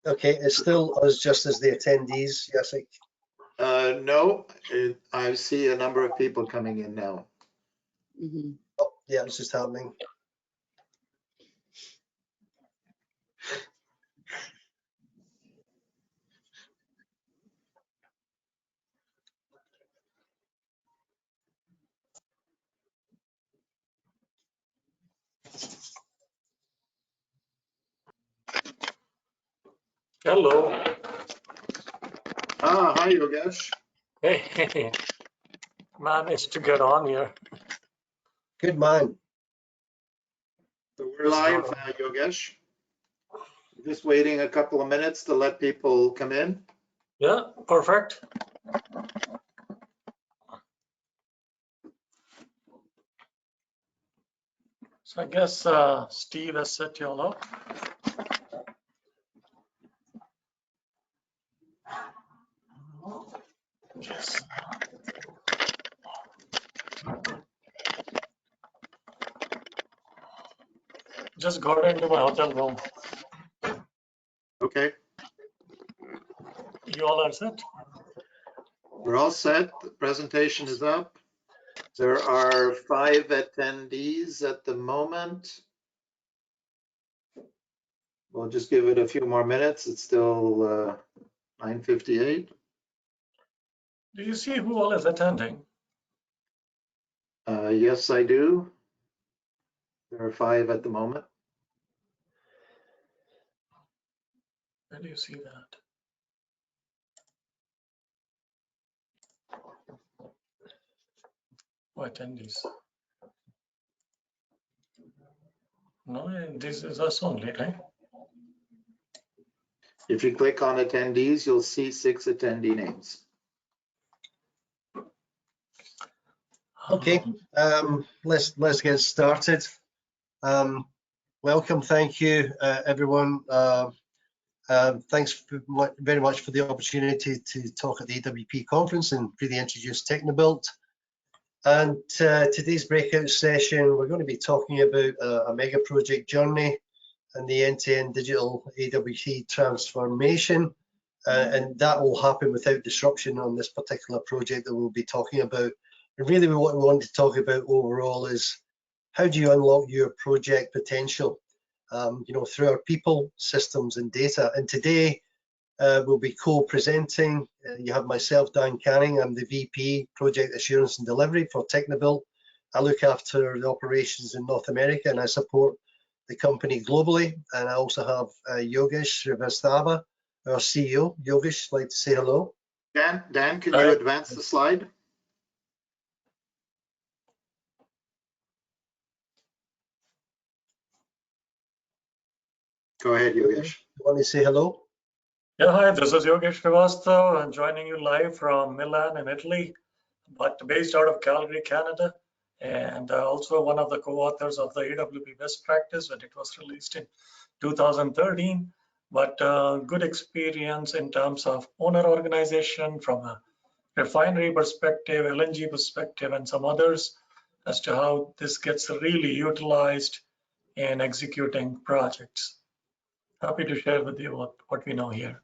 Okay, it's still us just as the attendees, Jacek. No, I see a number of people coming in now. Oh, yeah, it's just happening. Hello. Hi, Yogesh. Hey, managed to get on here. Good man. So we're live, Yogesh. Just waiting a couple of minutes to let people come in. Yeah, perfect. So I guess Steve has set you all up. Yes. Just got into my hotel room. Okay, You all are set? we're all set. The presentation is up. There are 5 attendees at the moment. We'll just give it a few more minutes. It's still 9:58. Do you see who all is attending? Yes, I do. There are 5 at the moment. Where do you see that? Oh, attendees. No, this is us only, right? If you click on attendees, you'll see 6 attendee names. Okay, let's get started. Welcome, thank you, everyone. Thanks very much for the opportunity to talk at the AWP Conference and really introduce Teknobuilt. And today's breakout session, we're going to be talking about a mega project journey and the end-to-end digital AWP transformation. And that will happen without disruption on this particular project that we'll be talking about. And really what we want to talk about overall is how do you unlock your project potential, through our people, systems and data. And today we'll be co-presenting. You have myself, Dan Canning. I'm the VP Project Assurance and Delivery for Teknobuilt. I look after the operations in North America and I support the company globally. And I also have Yogesh Srivastava, our CEO. Yogesh, like to say hello. Dan, can you advance the slide? Go ahead, Yogesh. You want to say hello? Yeah, hi, this is Yogesh Srivastava. I'm joining you live from Milan in Italy, but based out of Calgary, Canada, and also one of the co-authors of the AWP best practice when it was released in 2013. But good experience in terms of owner organization from a refinery perspective, LNG perspective, and some others as to how this gets really utilized in executing projects. Happy to share with you what we know here.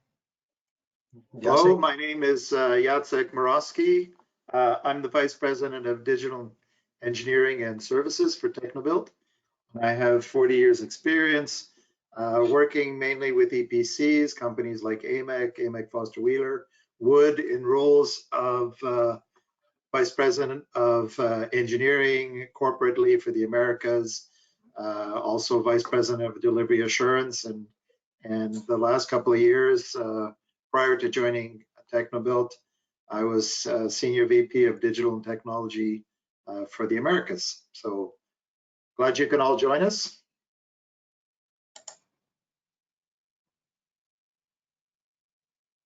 Hello, my name is Jacek Morawski. I'm the Vice President of Digital Engineering and Services for Teknobuilt. I have 40 years experience working mainly with EPCs, companies like AMEC Foster Wheeler, Wood, in roles of Vice President of Engineering corporately for the Americas, also Vice President of Delivery Assurance, and the last couple of years, prior to joining Teknobuilt, I was Senior VP of Digital and Technology for the Americas. So glad you can all join us.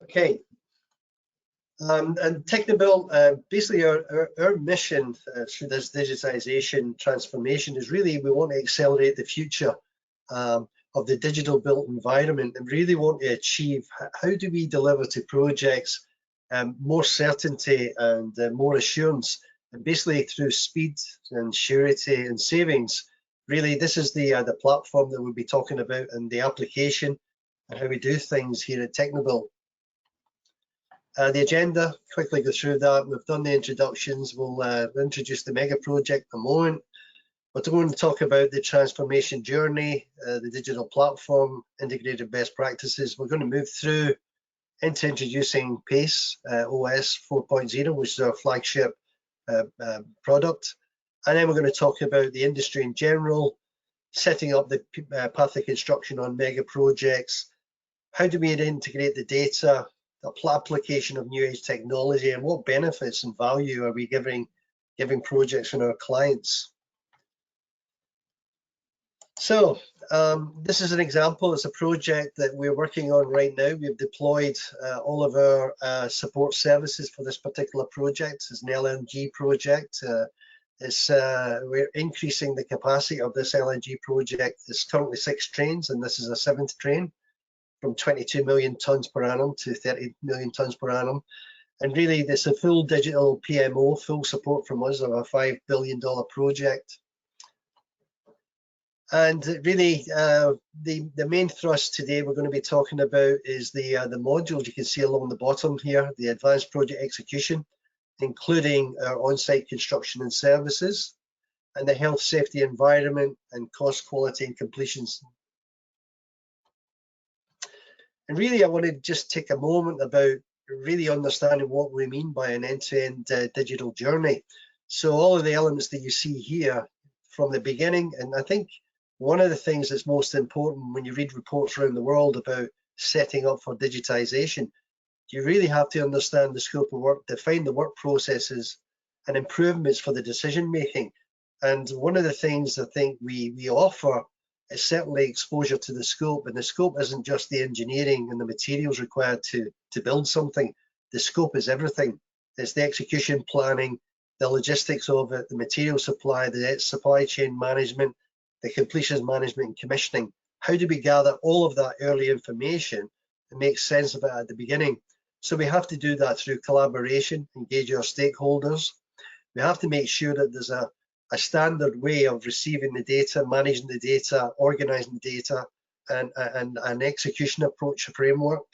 Okay. And Teknobuilt, basically our mission through this digitization transformation is really we want to accelerate the future of the digital built environment and really want to achieve how do we deliver to projects more certainty and more assurance, and basically through speed and surety and savings. Really, this is the platform that we'll be talking about and the application. and how we do things here at Teknobuilt. The agenda, quickly go through that. We've done the introductions. We'll introduce the mega project in a moment. We're going to talk about the transformation journey, the digital platform, integrated best practices. We're going to move through into introducing PACE OS 4.0, which is our flagship product. And then we're going to talk about the industry in general, setting up the path of construction on mega projects. How do we integrate the data, the application of new age technology, and what benefits and value are we giving projects and our clients? So this is an example. It's a project that we're working on right now. We've deployed all of our support services for this particular project. It's an LNG project. We're increasing the capacity of this LNG project. It's currently 6 trains, and this is a 7th train, from 22 million tons per annum to 30 million tons per annum. And really, this is a full digital PMO, full support from us of a $5 billion project. And really, the main thrust today we're going to be talking about is the modules you can see along the bottom here, the advanced project execution, including our on-site construction and services, and the health, safety, environment, and cost, quality, and completions. And really, I want to just take a moment about really understanding what we mean by an end-to-end digital journey. So all of the elements that you see here from the beginning, and I think one of the things that's most important when you read reports around the world about setting up for digitization, you really have to understand the scope of work, define the work processes and improvements for the decision making. And one of the things I think we offer is certainly exposure to the scope, and the scope isn't just the engineering and the materials required to build something. The scope is everything. It's the execution planning, the logistics of it, the material supply, the supply chain management, the completions management and commissioning. How do we gather all of that early information and make sense of it at the beginning? So we have to do that through collaboration, engage our stakeholders. We have to make sure that there's a standard way of receiving the data, managing the data, organizing the data, and an execution approach framework.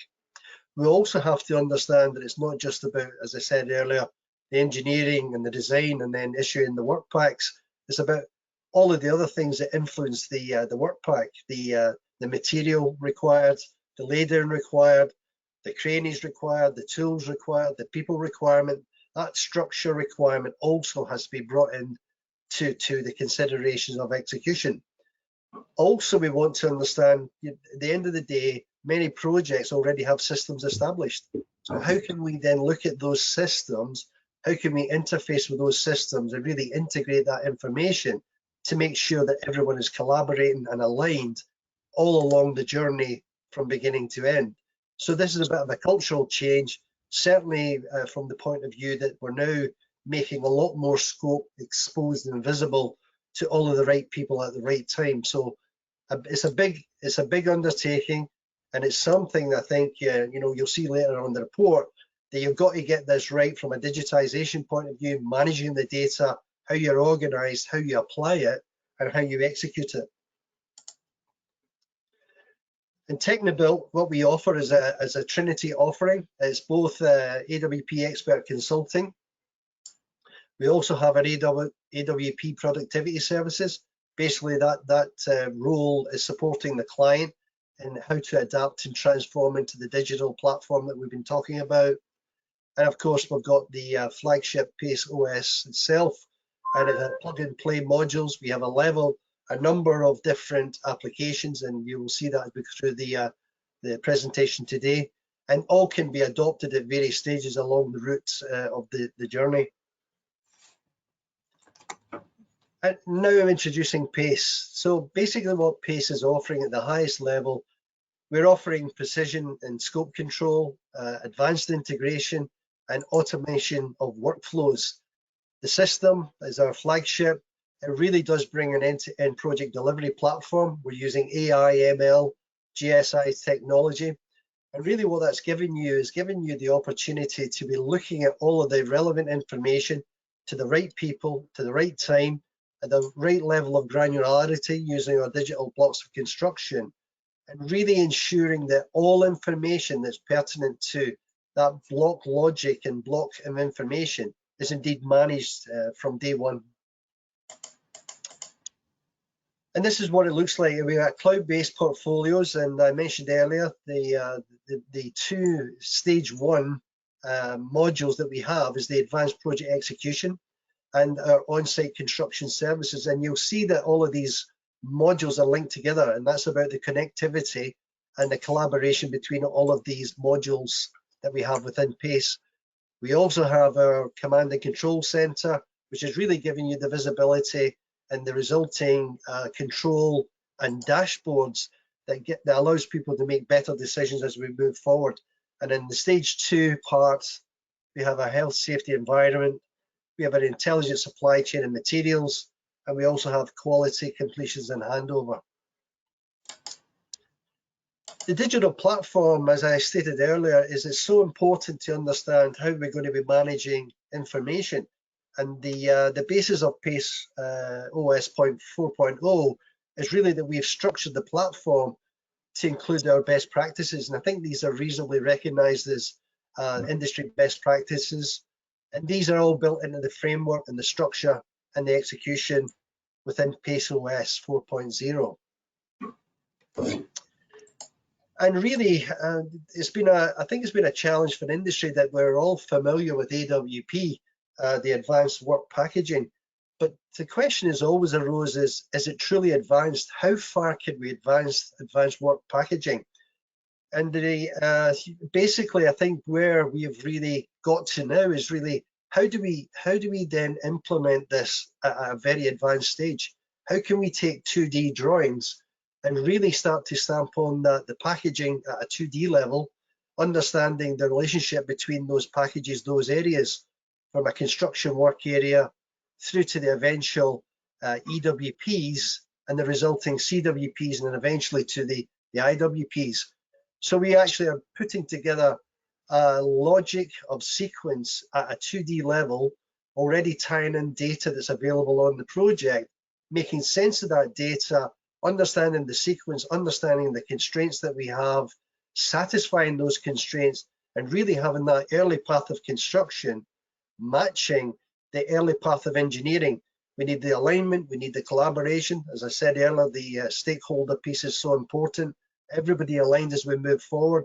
We also have to understand that it's not just about, as I said earlier, the engineering and the design and then issuing the work packs. It's about all of the other things that influence the work pack, the material required, the laydown required, the cranes required, the tools required, the people requirement. That structure requirement also has to be brought in to the considerations of execution. Also, we want to understand, at the end of the day, many projects already have systems established. So how can we then look at those systems? How can we interface with those systems and really integrate that information to make sure that everyone is collaborating and aligned all along the journey from beginning to end? So this is a bit of a cultural change, certainly from the point of view that we're now making a lot more scope exposed and visible to all of the right people at the right time. So it's a big undertaking, and it's something I think you'll see later on the report that you've got to get this right from a digitization point of view, managing the data, how you're organized, how you apply it, and how you execute it. In Teknobuilt, what we offer is a Trinity offering. It's both AWP expert consulting. We also have an AWP productivity services. Basically, that role is supporting the client in how to adapt and transform into the digital platform that we've been talking about. And of course, we've got the flagship PACE OS itself, and it has plug-and-play modules. We have a number of different applications, and you will see that through the presentation today, and all can be adopted at various stages along the route of the journey. And now I'm introducing PACE. So basically what PACE is offering at the highest level, we're offering precision and scope control, advanced integration, and automation of workflows. The system is our flagship. It really does bring an end-to-end project delivery platform. We're using AI, ML, GSI technology. And really what that's giving you is giving you the opportunity to be looking at all of the relevant information to the right people, to the right time, at the right level of granularity using our digital blocks of construction, and really ensuring that all information that's pertinent to that block logic and block of information is indeed managed from day one. And this is what it looks like. We have cloud-based portfolios, and I mentioned earlier the two stage one modules that we have is the advanced project execution and our on-site construction services. And you'll see that all of these modules are linked together, and that's about the connectivity and the collaboration between all of these modules that we have within PACE. We also have our command and control center, which is really giving you the visibility and the resulting control and dashboards that allows people to make better decisions as we move forward. And in the stage two part, we have a health, safety, environment. We have an intelligent supply chain and materials, and we also have quality, completions, and handover. The digital platform, as I stated earlier, it's so important to understand how we're going to be managing information. And the basis of PACE OS 4.0 is really that we've structured the platform to include our best practices. And I think these are reasonably recognized as industry best practices. And these are all built into the framework and the structure and the execution within PACE OS 4.0. And really, I think it's been a challenge for the industry that we're all familiar with AWP, the advanced work packaging. But the question is always arose is it truly advanced? How far can we advance advanced work packaging? And basically, I think where we have really got to now is really how do we then implement this at a very advanced stage? How can we take 2D drawings and really start to stamp on the packaging at a 2D level, understanding the relationship between those packages, those areas, from a construction work area through to the eventual EWPs and the resulting CWPs, and then eventually to the IWPs. So we actually are putting together a logic of sequence at a 2D level, already tying in data that's available on the project, making sense of that data, understanding the sequence, understanding the constraints that we have, satisfying those constraints, and really having that early path of construction matching the early path of engineering. We need the alignment, we need the collaboration. As I said earlier, the stakeholder piece is so important. Everybody aligned as we move forward.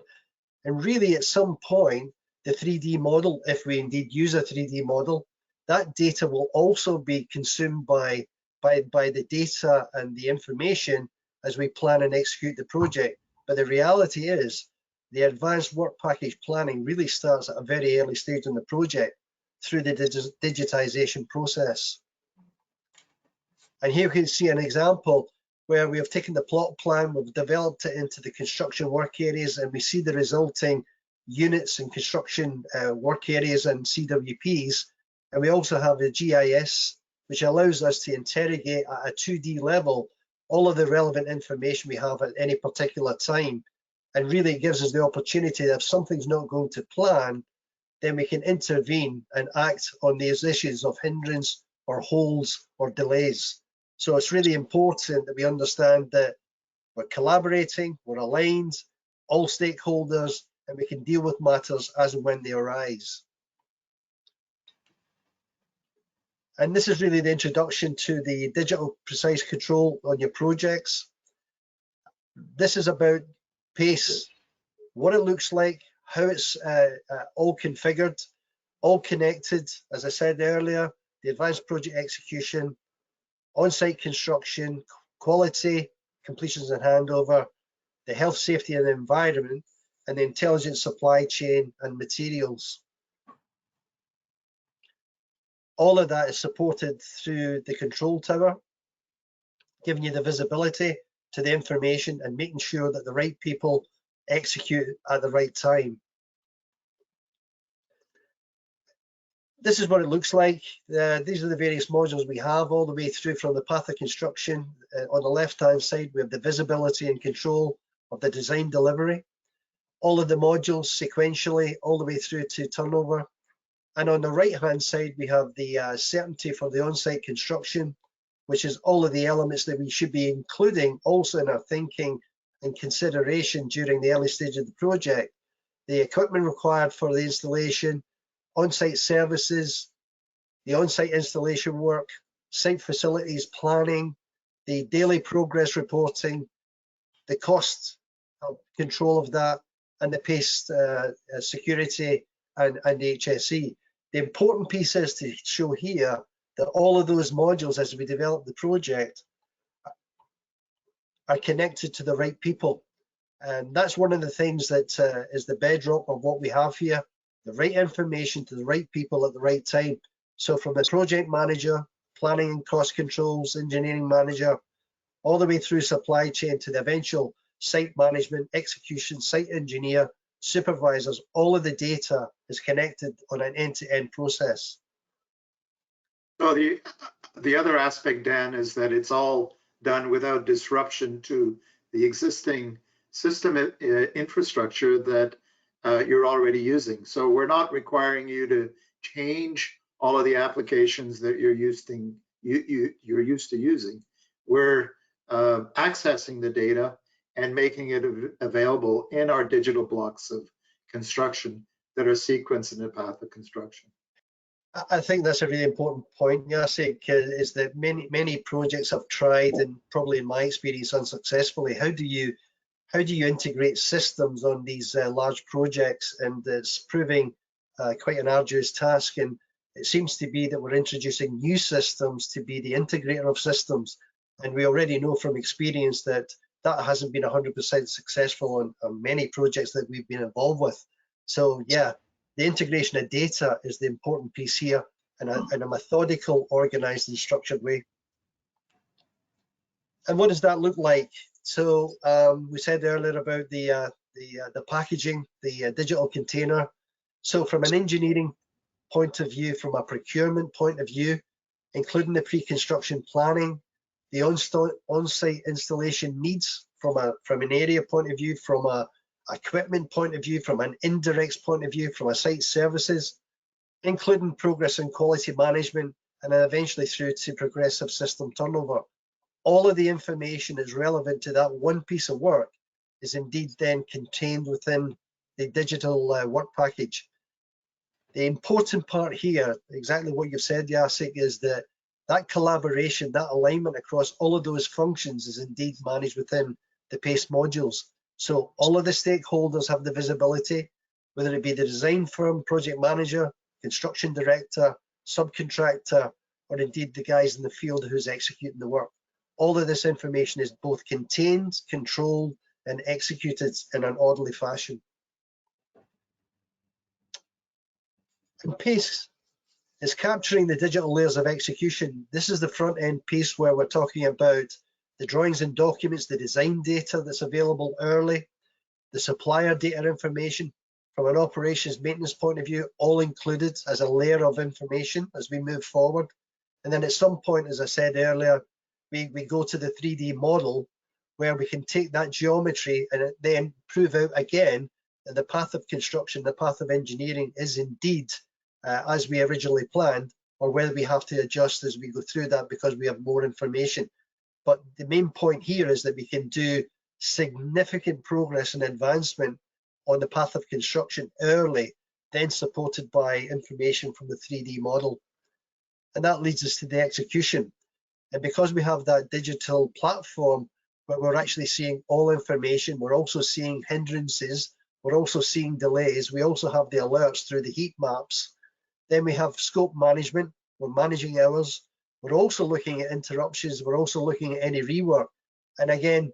And really at some point, the 3D model, if we indeed use a 3D model, that data will also be consumed by the data and the information as we plan and execute the project. But the reality is the advanced work package planning really starts at a very early stage in the project through the digitization process. And here you can see an example where we have taken the plot plan, we've developed it into the construction work areas, and we see the resulting units and construction work areas and CWPs. And we also have the GIS, which allows us to interrogate at a 2D level all of the relevant information we have at any particular time. And really gives us the opportunity that if something's not going to plan, then we can intervene and act on these issues of hindrance or holes or delays. So it's really important that we understand that we're collaborating, we're aligned, all stakeholders, and we can deal with matters as and when they arise. And this is really the introduction to the digital precise control on your projects. This is about PACE, what it looks like, how it's all configured, all connected, as I said earlier, the advanced project execution, on-site construction, quality, completions and handover, the health, safety and environment, and the intelligent supply chain and materials. All of that is supported through the control tower, giving you the visibility to the information and making sure that the right people execute at the right time. This is what it looks like. These are the various modules we have all the way through from the path of construction. On the left-hand side, we have the visibility and control of the design delivery. All of the modules sequentially, all the way through to turnover. And on the right-hand side, we have the certainty for the on-site construction, which is all of the elements that we should be including also in our thinking and consideration during the early stage of the project, the equipment required for the installation, on-site services, the on-site installation work, site facilities planning, the daily progress reporting, the cost of control of that, and the pace security and HSE. The important piece is to show here that all of those modules, as we develop the project, are connected to the right people. And that's one of the things that is the bedrock of what we have here, the right information to the right people at the right time. So from the project manager, planning and cost controls, engineering manager, all the way through supply chain to the eventual site management, execution, site engineer, supervisors, all of the data is connected on an end-to-end process. So the other aspect, Dan, is that it's all done without disruption to the existing system infrastructure that you're already using. So we're not requiring you to change all of the applications that you're used to using. We're accessing the data and making it available in our digital blocks of construction that are sequenced in the path of construction. I think that's a really important point, Jacek, is that many projects have tried, and probably in my experience unsuccessfully. How do you integrate systems on these large projects? And it's proving quite an arduous task. And it seems to be that we're introducing new systems to be the integrator of systems. And we already know from experience that that hasn't been 100% successful on many projects that we've been involved with. So yeah, the integration of data is the important piece here, in a methodical, organized and structured way. And what does that look like? So we said earlier about the packaging, the digital container. So from an engineering point of view, from a procurement point of view, including the pre-construction planning, the on-site installation needs from an area point of view, from a equipment point of view, from an indirects point of view, from a site services, including progress and quality management, and then eventually through to progressive system turnover. All of the information is relevant to that one piece of work is indeed then contained within the digital work package. The important part here, exactly what you've said, Jacek, is that collaboration, that alignment across all of those functions is indeed managed within the PACE modules. So all of the stakeholders have the visibility, whether it be the design firm, project manager, construction director, subcontractor, or indeed the guys in the field who's executing the work. All of this information is both contained, controlled, and executed in an orderly fashion. And PACE is capturing the digital layers of execution. This is the front end piece where we're talking about the drawings and documents, the design data that's available early, the supplier data information from an operations maintenance point of view, all included as a layer of information as we move forward. And then at some point, as I said earlier, we go to the 3D model where we can take that geometry and then prove out again that the path of construction, the path of engineering is indeed as we originally planned, or whether we have to adjust as we go through that because we have more information. But the main point here is that we can do significant progress and advancement on the path of construction early, then supported by information from the 3D model. And that leads us to the execution. And because we have that digital platform where we're actually seeing all information, we're also seeing hindrances, we're also seeing delays, we also have the alerts through the heat maps. Then we have scope management, we're managing hours, we're also looking at interruptions, we're also looking at any rework. And again,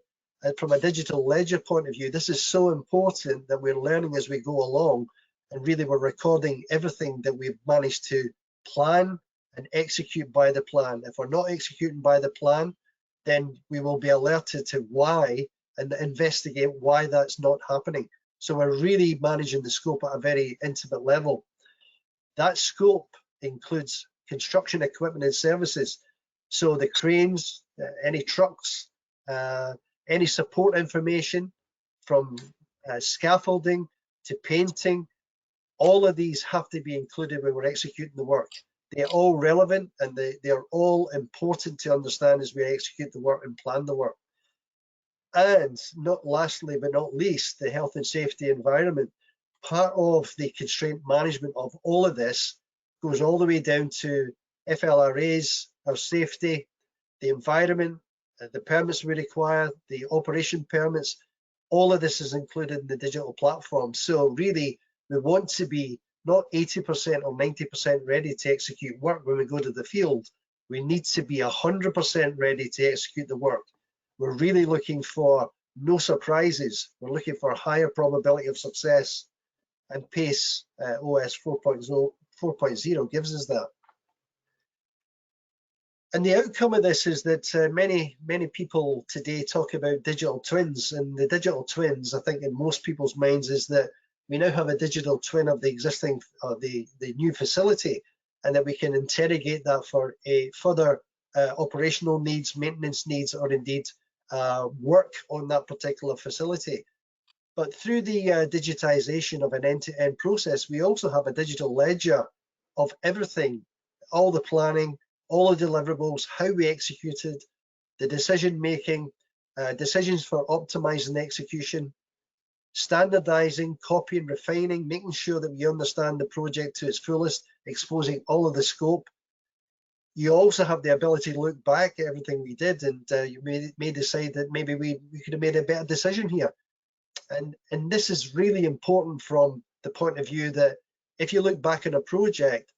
from a digital ledger point of view, this is so important that we're learning as we go along, and really we're recording everything that we've managed to plan and execute by the plan. If we're not executing by the plan, then we will be alerted to why and investigate why that's not happening. So we're really managing the scope at a very intimate level. That scope includes construction equipment and services. So the cranes, any trucks, any support information from scaffolding to painting, all of these have to be included when we're executing the work. They're all relevant and they are all important to understand as we execute the work and plan the work. And not lastly, but not least, the health and safety environment. Part of the constraint management of all of this goes all the way down to FLRAs, our safety, the environment, the permits we require, the operation permits. All of this is included in the digital platform. So really, we want to be not 80% or 90% ready to execute work when we go to the field. We need to be 100% ready to execute the work. We're really looking for no surprises. We're looking for a higher probability of success, and PACE OS 4.0 gives us that. And the outcome of this is that many people today talk about digital twins, and the digital twins, I think in most people's minds, is that we now have a digital twin of the existing, the new facility, and that we can interrogate that for a further operational needs, maintenance needs, or indeed work on that particular facility. But through the digitization of an end-to-end process, we also have a digital ledger of everything, all the planning, all the deliverables, how we executed, the decision making, decisions for optimizing execution, standardizing, copying, refining, making sure that we understand the project to its fullest, exposing all of the scope. You also have the ability to look back at everything we did, and you may decide that maybe we could have made a better decision here. And this is really important from the point of view that if you look back on a project,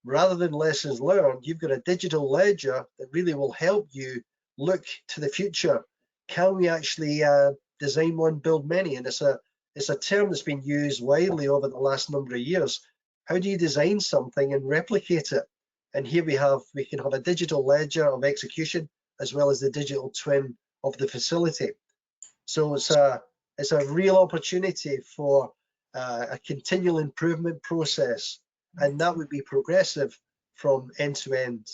rather than lessons learned, you've got a digital ledger that really will help you look to the future. Can we actually design one, build many? And it's a term that's been used widely over the last number of years. How do you design something and replicate it? And here we can have a digital ledger of execution as well as the digital twin of the facility. So it's a real opportunity for a continual improvement process, and that would be progressive from end to end.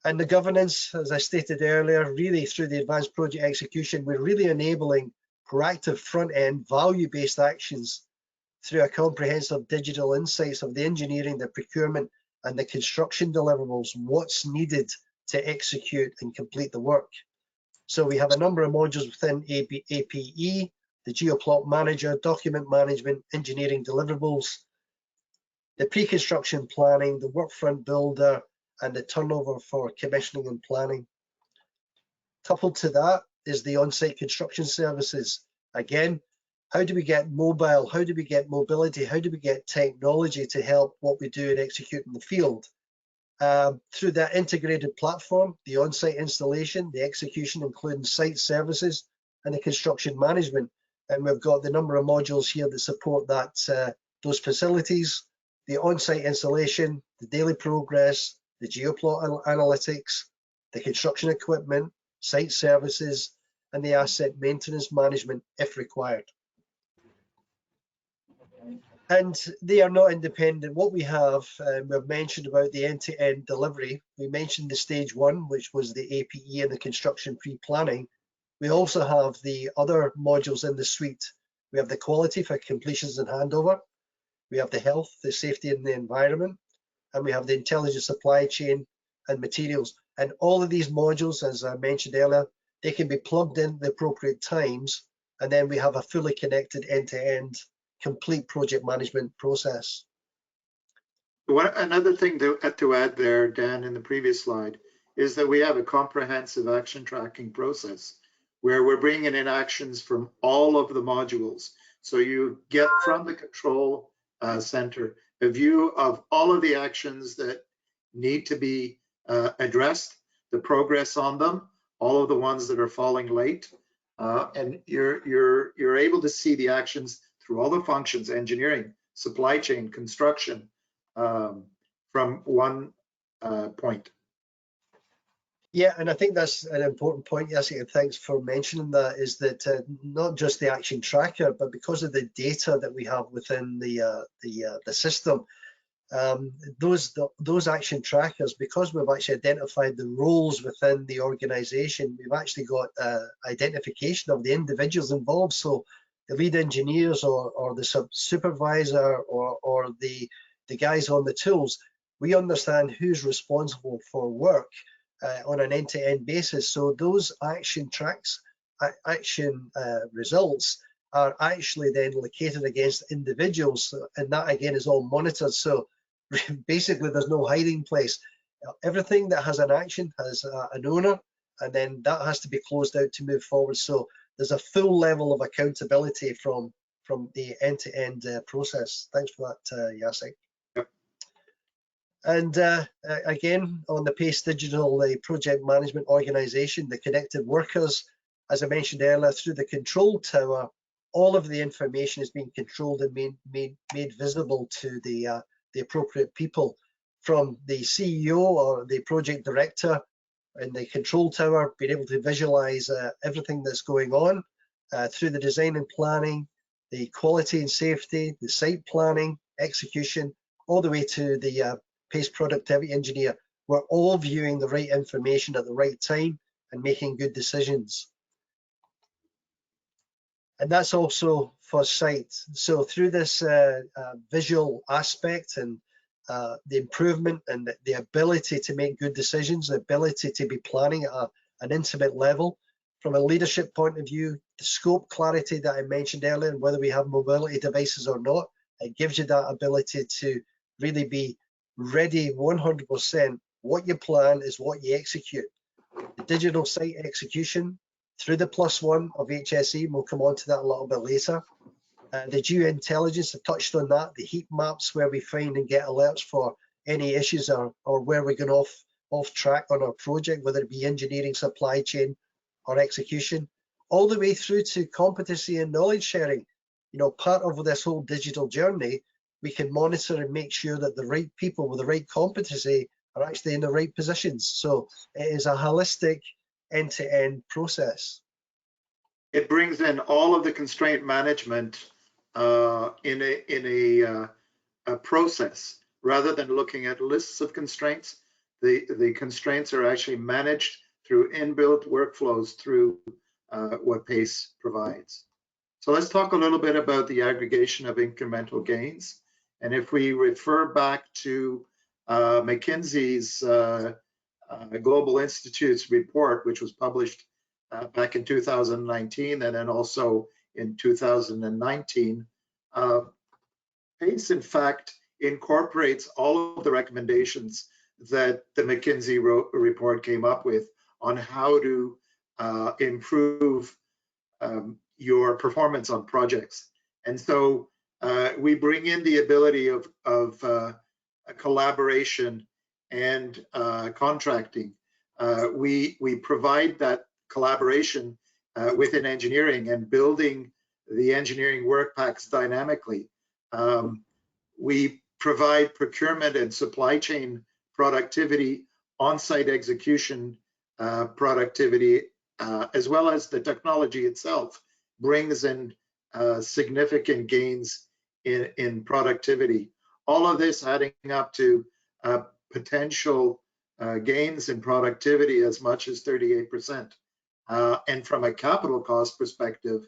And the governance, as I stated earlier, really through the advanced project execution, we're really enabling proactive front-end value-based actions through a comprehensive digital insights of the engineering, the procurement, and the construction deliverables, what's needed to execute and complete the work. So we have a number of modules within APE, the Geoplot Manager, Document Management, Engineering Deliverables, the Pre-Construction Planning, the Workfront Builder, and the Turnover for Commissioning and Planning. Coupled to that is the on-site construction services. Again, how do we get mobile? How do we get mobility? How do we get technology to help what we do and execute in the field? Through that integrated platform, the on-site installation, the execution, including site services, and the construction management. And we've got the number of modules here that support that, those facilities, the on-site installation, the daily progress, the geoplot analytics, the construction equipment, site services, and the asset maintenance management if required. And they are not independent. What we have, we've mentioned about the end-to-end delivery. We mentioned the stage one, which was the APE and the construction pre-planning. We also have the other modules in the suite. We have the quality for completions and handover. We have the health, the safety and the environment. And we have the intelligent supply chain and materials. And all of these modules, as I mentioned earlier, they can be plugged in at the appropriate times. And then we have a fully connected end-to-end complete project management process. Another thing to add there, Dan, in the previous slide, is that we have a comprehensive action tracking process where we're bringing in actions from all of the modules. So you get from the control center a view of all of the actions that need to be addressed, the progress on them, all of the ones that are falling late, and you're able to see the actions through all the functions, engineering, supply chain, construction, from one point. Yeah, and I think that's an important point, Jessica, and thanks for mentioning that, is that not just the action tracker, but because of the data that we have within the system, those action trackers, because we've actually identified the roles within the organization, we've actually got identification of the individuals involved. So the lead engineers or the supervisor or the guys on the tools, we understand who's responsible for work on an end-to-end basis. So those action tracks, action results are actually then located against individuals, and that again is all monitored. So basically there's no hiding place. Everything that has an action has an owner, and then that has to be closed out to move forward. So there's a full level of accountability from the end-to-end process. Thanks for that, Jacek. Yep. And again, on the PACE Digital project management organization, the connected workers, as I mentioned earlier, through the control tower, all of the information is being controlled and made visible to the appropriate people, from the CEO or the project director in the control tower, being able to visualize everything that's going on through the design and planning, the quality and safety, the site planning, execution, all the way to the PACE productivity engineer. We're all viewing the right information at the right time and making good decisions. And that's also for site. So through this visual aspect and the improvement and the ability to make good decisions, the ability to be planning at an intimate level, from a leadership point of view, the scope clarity that I mentioned earlier, and whether we have mobility devices or not, it gives you that ability to really be ready 100%. What you plan is what you execute. The digital site execution through the +1 of HSE, we'll come on to that a little bit later. The geointelligence, I touched on that, the heat maps where we find and get alerts for any issues or where we're going off track on our project, whether it be engineering, supply chain, or execution, all the way through to competency and knowledge sharing. You know, part of this whole digital journey, we can monitor and make sure that the right people with the right competency are actually in the right positions. So it is a holistic end-to-end process. It brings in all of the constraint management in a process, rather than looking at lists of constraints. The constraints are actually managed through inbuilt workflows through what PACE provides. So let's talk a little bit about the aggregation of incremental gains. And if we refer back to McKinsey's Global Institute's report, which was published back in 2019 and then also in 2019, PACE in fact incorporates all of the recommendations that the McKinsey report came up with on how to improve your performance on projects. And so we bring in the ability of collaboration and contracting. We provide that collaboration within engineering and building the engineering work packs dynamically. We provide procurement and supply chain productivity, on-site execution productivity, as well as the technology itself brings in significant gains in productivity. All of this adding up to potential gains in productivity as much as 38%. And from a capital cost perspective,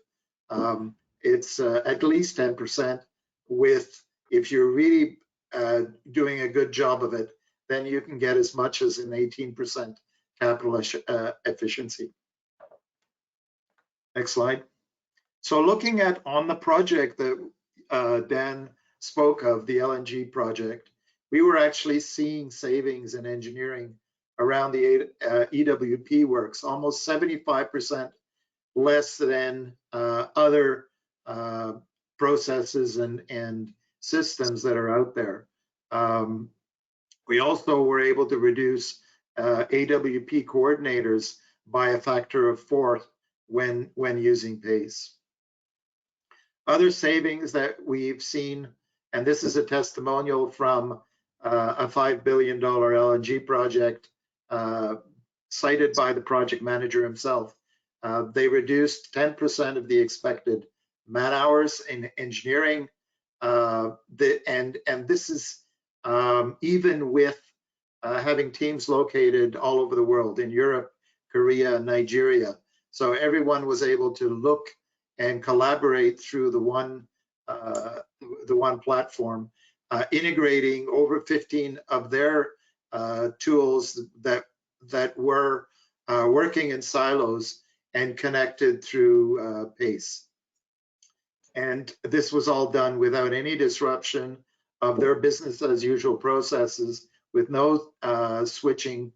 it's at least 10%, with, if you're really doing a good job of it, then you can get as much as an 18% capital efficiency. Next slide. So looking at on the project that Dan spoke of, the LNG project, we were actually seeing savings in engineering around the EWP works, almost 75% less than other processes and systems that are out there. We also were able to reduce AWP coordinators by a factor of 4 when using PACE. Other savings that we've seen, and this is a testimonial from a $5 billion LNG project cited by the project manager himself. They reduced 10% of the expected man hours in engineering, and this is even with having teams located all over the world, in Europe, Korea, Nigeria. So everyone was able to look and collaborate through the one platform, integrating over 15 of their tools that that were working in silos and connected through PACE. And this was all done without any disruption of their business as usual processes, with no switching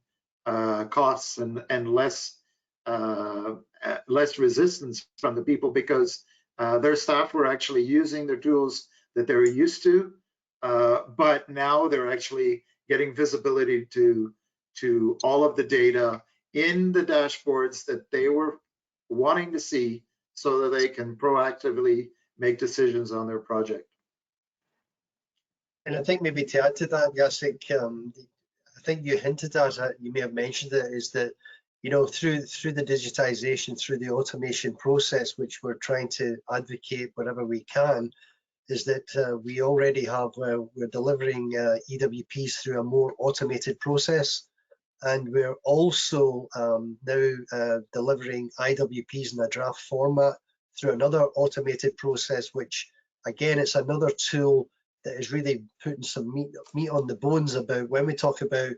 costs and less resistance from the people, because their staff were actually using their tools that they were used to, but now they're actually getting visibility to all of the data in the dashboards that they were wanting to see, so that they can proactively make decisions on their project. And I think maybe to add to that, Jacek, I think you hinted at it, you may have mentioned it, is that, you know, through the digitization, through the automation process, which we're trying to advocate wherever we can, is that we already have, we're delivering EWPs through a more automated process. And we're also now delivering IWPs in a draft format through another automated process, which again, it's another tool that is really putting some meat on the bones about when we talk about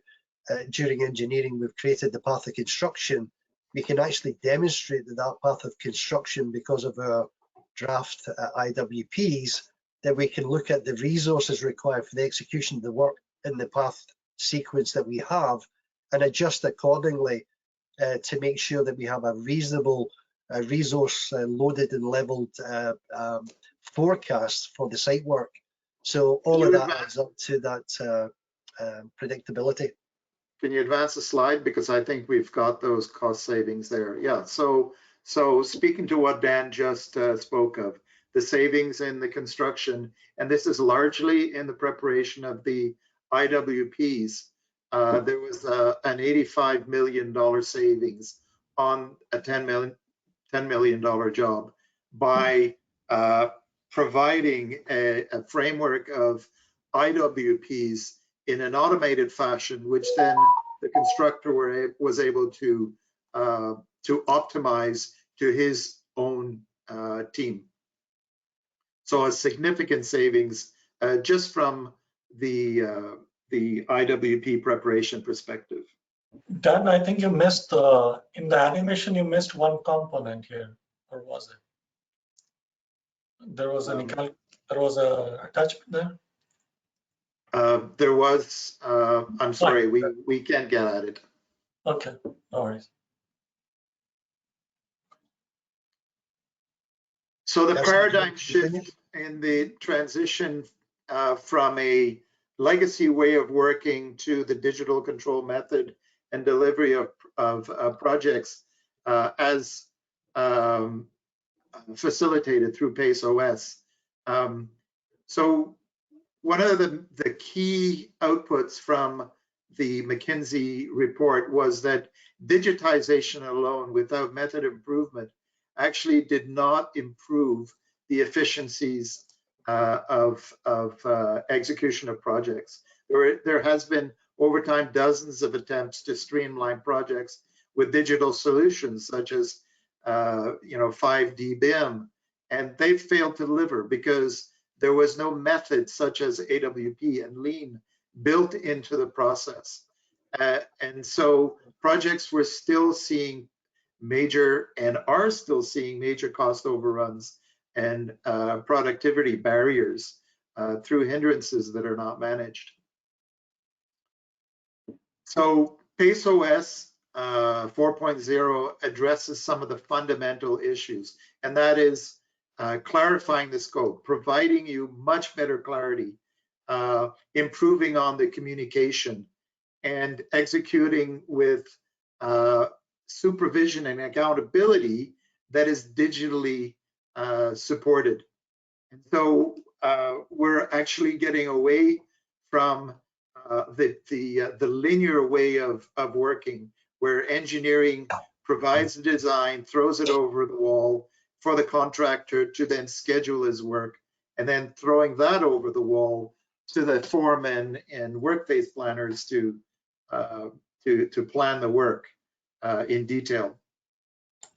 during engineering, we've created the path of construction. We can actually demonstrate that path of construction, because of our draft IWPs, that we can look at the resources required for the execution of the work in the path sequence that we have, and adjust accordingly to make sure that we have a reasonable resource loaded and leveled forecast for the site work. So all of that adds up to that predictability. Can you advance the slide? Because I think we've got those cost savings there. Yeah, so speaking to what Dan just spoke of, the savings in the construction, and this is largely in the preparation of the IWPs. There was an $85 million savings on a $10 million job by providing a framework of IWPs in an automated fashion, which then the constructor was able to optimize to his own team. So a significant savings just from the IWP preparation perspective. Dan, I think you missed in the animation, you missed one component here, or was it? There was an attachment there. There was. I'm sorry, we can't get at it. Okay, all right. So the paradigm shift in the transition from a legacy way of working to the digital control method and delivery of projects as facilitated through PACE OS. So one of the key outputs from the McKinsey report was that digitization alone without method improvement actually did not improve the efficiencies of execution of projects. There has been over time dozens of attempts to streamline projects with digital solutions such as 5D BIM, and they failed to deliver because there was no method such as AWP and Lean built into the process. And so projects were still seeing major and are still seeing major cost overruns and productivity barriers through hindrances that are not managed. So PACE OS 4.0 addresses some of the fundamental issues, and that is clarifying the scope, providing you much better clarity, improving on the communication, and executing with supervision and accountability that is digitally supported. And so we're actually getting away from the linear way of working, where engineering provides the design, throws it over the wall for the contractor to then schedule his work, and then throwing that over the wall to the foremen and workplace planners to plan the work in detail.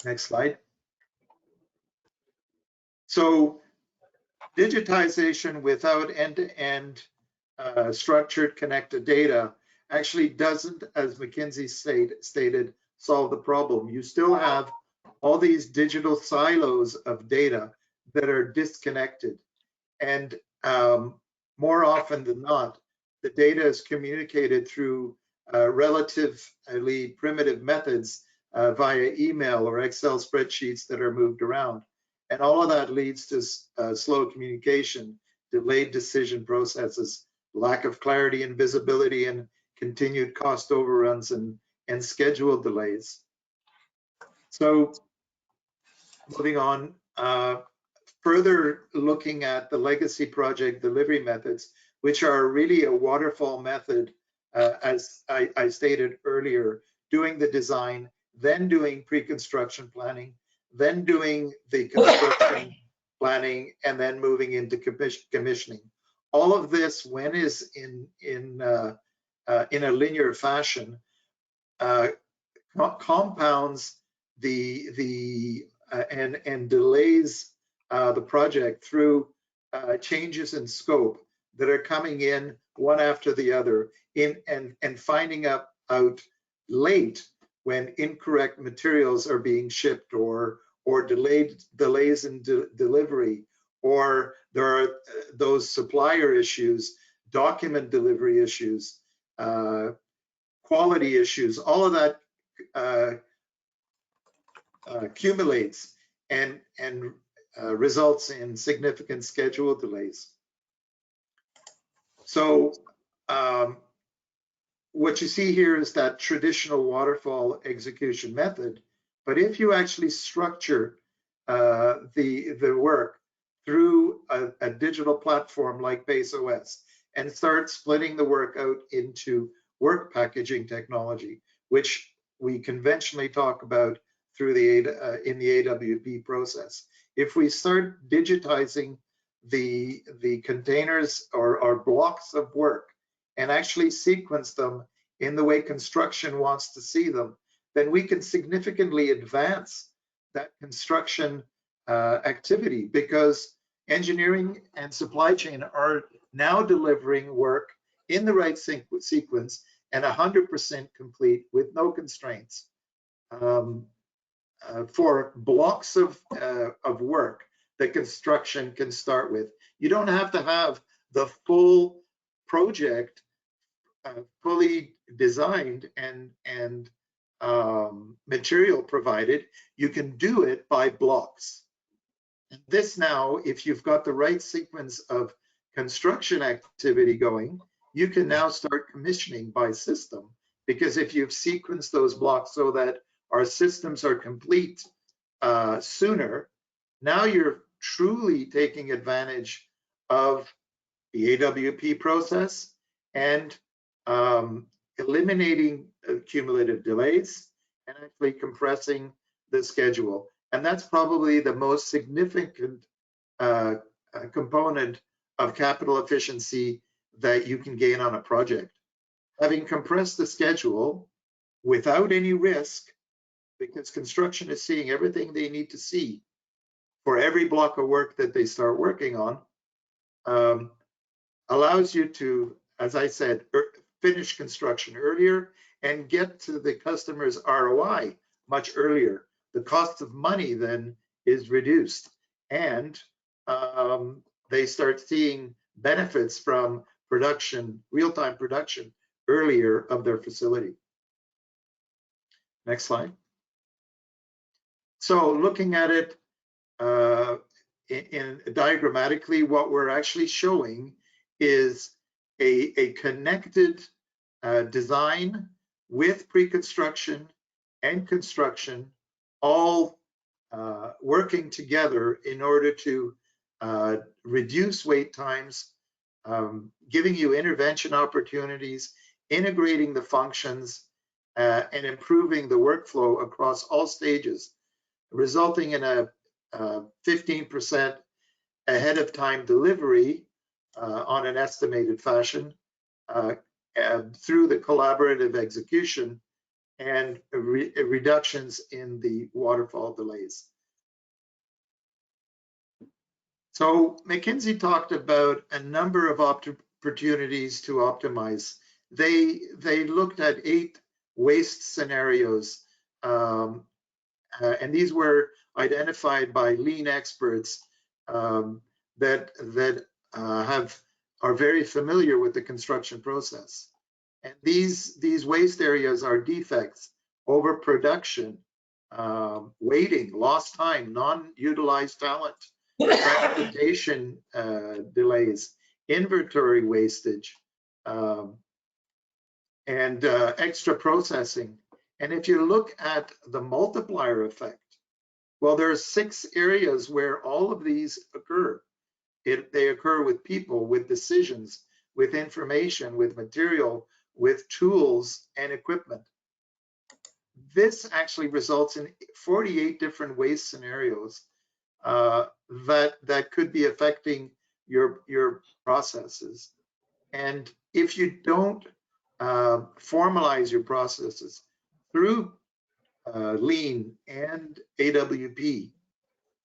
Next slide. So digitization without end-to-end structured connected data actually doesn't, as McKinsey stated, solve the problem. You still have all these digital silos of data that are disconnected. And more often than not, the data is communicated through relatively primitive methods via email or Excel spreadsheets that are moved around. And all of that leads to slow communication, delayed decision processes, lack of clarity and visibility, and continued cost overruns and schedule delays. So moving on, further looking at the legacy project delivery methods, which are really a waterfall method, as I stated earlier, doing the design, then doing pre-construction planning, then doing the construction planning, and then moving into commissioning. All of this, when is in a linear fashion, compounds and delays the project through changes in scope that are coming in one after the other, and finding out late when incorrect materials are being shipped, or delays in delivery, or there are those supplier issues, document delivery issues, quality issues. All of that accumulates and results in significant schedule delays. So what you see here is that traditional waterfall execution method, but if you actually structure the work through a digital platform like BaseOS and start splitting the work out into work packaging technology, which we conventionally talk about through in the AWP process. If we start digitizing the containers or blocks of work and actually sequence them in the way construction wants to see them, then we can significantly advance that construction activity, because engineering and supply chain are now delivering work in the right sequence and 100% complete with no constraints for blocks of work that construction can start with. You don't have to have the full project fully designed and material provided. You can do it by blocks. And this now, if you've got the right sequence of construction activity going, you can now start commissioning by system, because if you've sequenced those blocks so that our systems are complete sooner, now you're truly taking advantage of the AWP process and eliminating cumulative delays and actually compressing the schedule. And that's probably the most significant component of capital efficiency that you can gain on a project. Having compressed the schedule without any risk, because construction is seeing everything they need to see for every block of work that they start working on, allows you to, as I said, finish construction earlier and get to the customer's ROI much earlier. The cost of money then is reduced, and they start seeing benefits from production, real-time production, earlier of their facility. Next slide. So looking at it diagrammatically, what we're actually showing is a connected design with pre-construction and construction, all working together in order to reduce wait times, giving you intervention opportunities, integrating the functions, and improving the workflow across all stages, resulting in a 15% ahead of time delivery on an estimated fashion through the collaborative execution and reductions in the waterfall delays. So McKinsey talked about a number of opportunities to optimize they looked at 8 waste scenarios, and these were identified by lean experts that are very familiar with the construction process. And these waste areas are defects, overproduction, waiting, lost time, non-utilized talent, transportation delays, inventory wastage, and extra processing. And if you look at the multiplier effect, well, there are 6 areas where all of these occur. They occur with people, with decisions, with information, with material, with tools and equipment. This actually results in 48 different waste scenarios that could be affecting your processes. And if you don't formalize your processes through lean and AWP,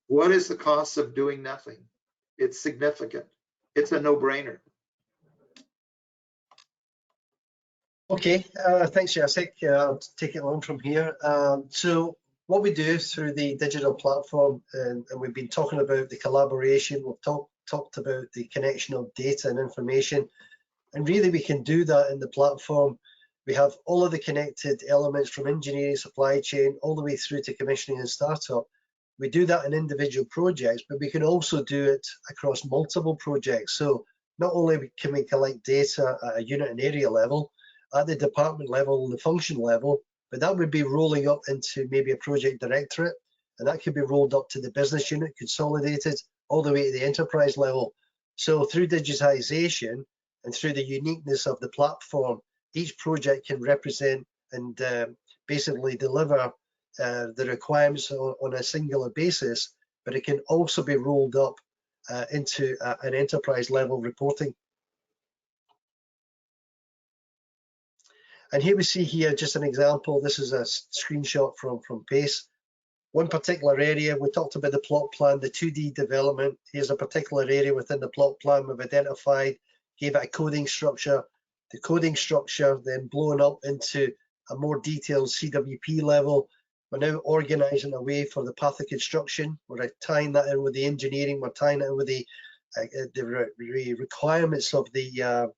what is the cost of doing nothing? It's significant. It's a no-brainer. Okay, thanks, Jacek. I'll take it on from here. So what we do through the digital platform, and we've been talking about the collaboration, we've talked about the connection of data and information, and really we can do that in the platform. We have all of the connected elements from engineering, supply chain, all the way through to commissioning and startup. We do that in individual projects, but we can also do it across multiple projects. So not only can we collect data at a unit and area level, at the department level, the function level, but that would be rolling up into maybe a project directorate, and that could be rolled up to the business unit, consolidated, all the way to the enterprise level. So through digitization and through the uniqueness of the platform, each project can represent and basically deliver the requirements on a singular basis, but it can also be rolled up into an enterprise level reporting. And here we see here just an example. This is a screenshot from PACE. One particular area, we talked about the plot plan, the 2D development. Here's a particular area within the plot plan we've identified, gave it a coding structure. The coding structure then blown up into a more detailed CWP level. We're now organizing a way for the path of construction. We're tying that in with the engineering. We're tying it in with the requirements of the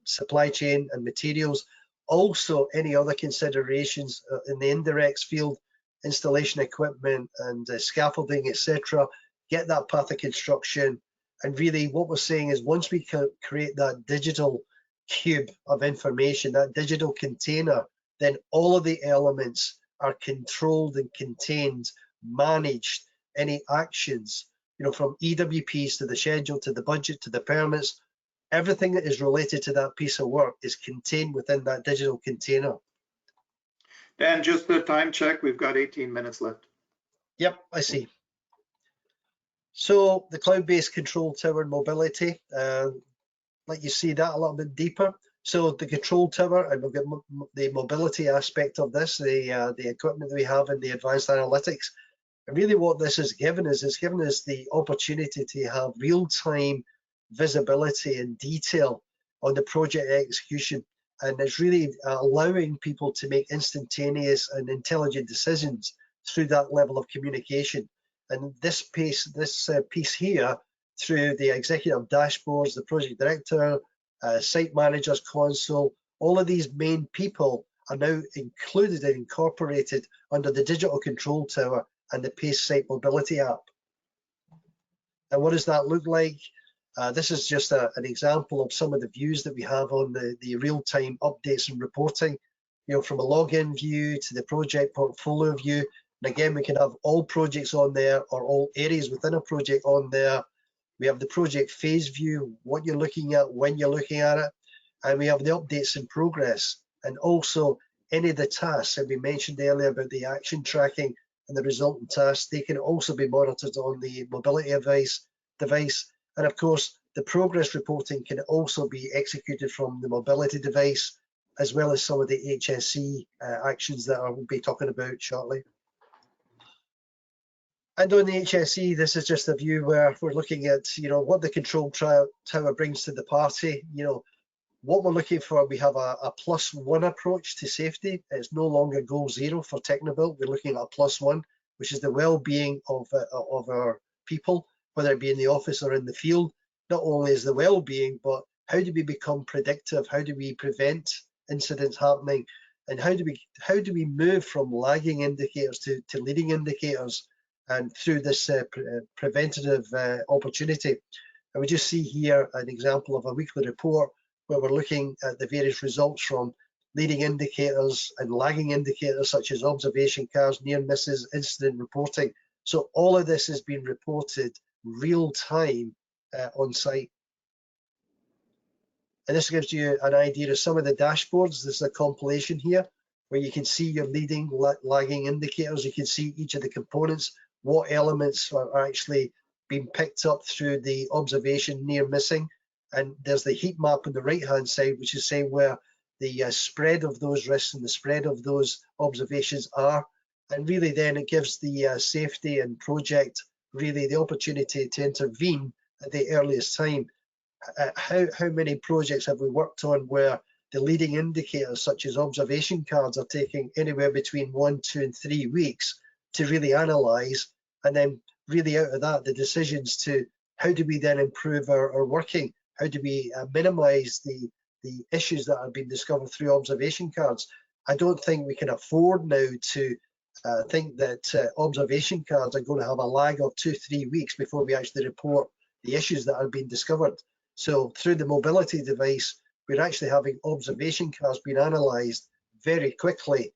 supply chain and materials. Also, any other considerations in the indirects field, installation equipment and scaffolding, etc. Get that path of construction. And really what we're saying is once we create that digital cube of information, that digital container, then all of the elements are controlled and contained, managed. Any actions, from EWPs to the schedule, to the budget, to the permits, everything that is related to that piece of work is contained within that digital container. Dan, just a time check, we've got 18 minutes left. Yep, I see. So the cloud-based control tower mobility, let you see that a little bit deeper. So the control tower, and we'll get the mobility aspect of this, the equipment that we have in the advanced analytics. And really what this has given us is given us the opportunity to have real-time visibility and detail on the project execution, and it's really allowing people to make instantaneous and intelligent decisions through that level of communication. And this piece here, through the executive dashboards, the project director, site managers console, all of these main people are now included and incorporated under the digital control tower and the PACE Site Mobility app. And what does that look like? This is just an example of some of the views that we have on the real-time updates and reporting, from a login view to the project portfolio view. And again, we can have all projects on there or all areas within a project on there. We have the project phase view, what you're looking at, when you're looking at it. And we have the updates in progress, and also any of the tasks that we mentioned earlier about the action tracking and the resultant tasks. They can also be monitored on the mobility device. And of course, the progress reporting can also be executed from the mobility device, as well as some of the HSE actions that I will be talking about shortly. And on the HSE, this is just a view where we're looking at, what the control tower brings to the party. what we're looking for, we have a +1 approach to safety. It's no longer goal zero for Technobuilt. We're looking at a +1, which is the well-being of our people, whether it be in the office or in the field. Not only is the well-being, but how do we become predictive? How do we prevent incidents happening? And how do we move from lagging indicators to leading indicators, and through this preventative opportunity? And we just see here an example of a weekly report where we're looking at the various results from leading indicators and lagging indicators such as observation cards, near misses, incident reporting. So all of this is being reported real time on site. And this gives you an idea of some of the dashboards. There's a compilation here where you can see your leading, lagging indicators. You can see each of the components, what elements are actually being picked up through the observation near missing. And there's the heat map on the right-hand side, which is saying where the spread of those risks and the spread of those observations are. And really then it gives the safety and project really the opportunity to intervene at the earliest time. How many projects have we worked on where the leading indicators such as observation cards are taking anywhere between 1, 2 and 3 weeks to really analyze, and then really out of that the decisions to how do we then improve our working, how do we minimize the issues that have been discovered through observation cards. I don't think we can afford now to think that observation cards are going to have a lag of 2-3 weeks before we actually report the issues that have been discovered. So through the mobility device, we're actually having observation cards being analysed very quickly,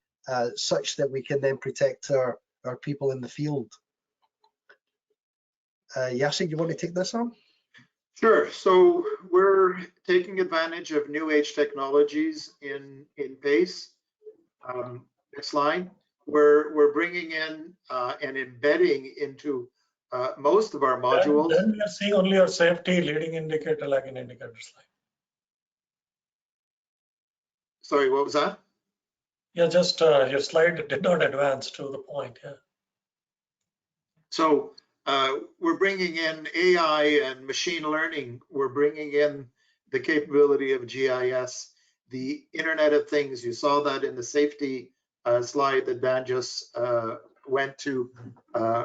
such that we can then protect our people in the field. Yassi, do you want to take this on? Sure. So we're taking advantage of new age technologies in PACE. Next slide. We're bringing in and embedding into most of our modules. Then we are seeing only your safety, leading indicator, lagging indicator slide. Sorry, what was that? Yeah, just your slide did not advance to the point. Yeah. So we're bringing in AI and machine learning. We're bringing in the capability of GIS, the Internet of Things. You saw that in the safety slide that Dan just went to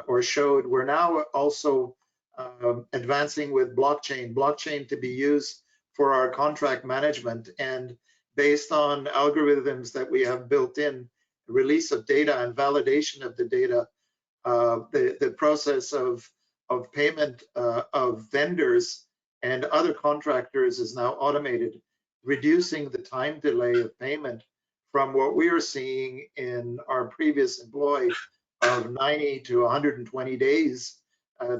or showed. We're now also advancing with blockchain to be used for our contract management, and based on algorithms that we have built in, release of data and validation of the data, the process of payment of vendors and other contractors is now automated, reducing the time delay of payment from what we are seeing in our previous employ of 90 to 120 days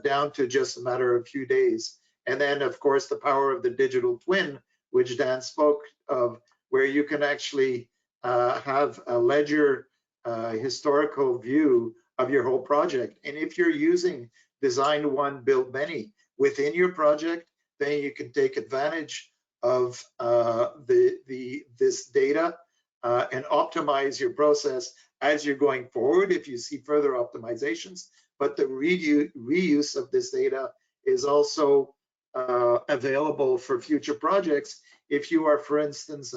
down to just a matter of a few days. And then, of course, the power of the digital twin, which Dan spoke of, where you can actually have a ledger historical view of your whole project. And if you're using design one, build many within your project, then you can take advantage of this data and optimize your process as you're going forward if you see further optimizations. But the reuse of this data is also available for future projects. If you are, for instance,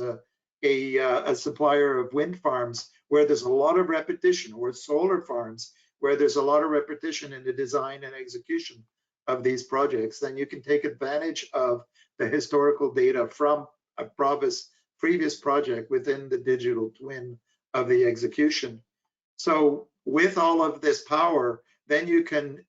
a supplier of wind farms where there's a lot of repetition, or solar farms where there's a lot of repetition in the design and execution of these projects, then you can take advantage of the historical data from a previous project within the digital twin of the execution. So with all of this power, then you can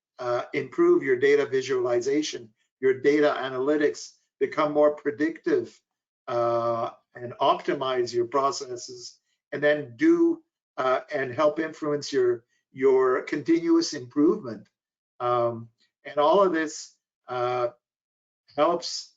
improve your data visualization, your data analytics, become more predictive, and optimize your processes, and then do and help influence your continuous improvement. And all of this helps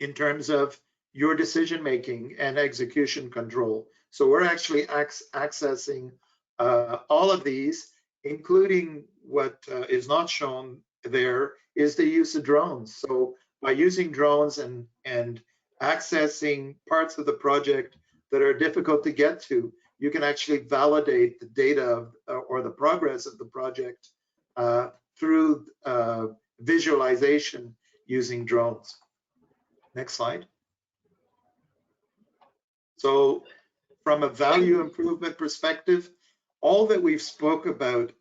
in terms of your decision making and execution control. So we're actually accessing all of these, including what is not shown there is the use of drones. So by using drones and accessing parts of the project that are difficult to get to, you can actually validate the data or the progress of the project through visualization using drones. Next slide. So from a value improvement perspective, all that we've spoke about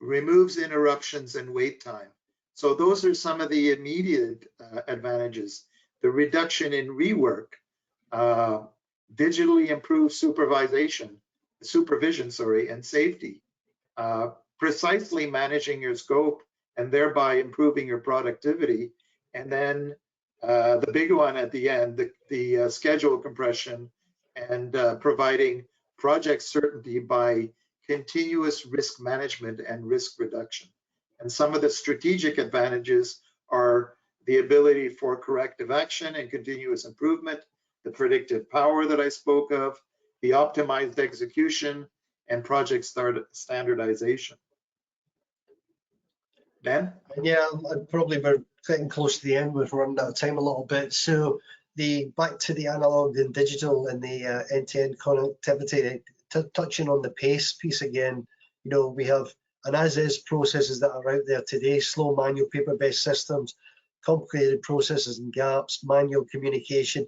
removes interruptions and wait time. So those are some of the immediate advantages. The reduction in rework, digitally improved supervision, and safety, precisely managing your scope and thereby improving your productivity. And then the big one at the end, the schedule compression and providing project certainty by continuous risk management and risk reduction. And some of the strategic advantages are the ability for corrective action and continuous improvement, the predictive power that I spoke of, the optimized execution, and project standardization. Ben? Yeah, probably we're getting close to the end. We've run out of time a little bit. So back to the analog and digital and the end-to-end connectivity, touching on the pace piece again, you know, we have an as-is processes that are out there today, slow manual paper-based systems, complicated processes and gaps, manual communication,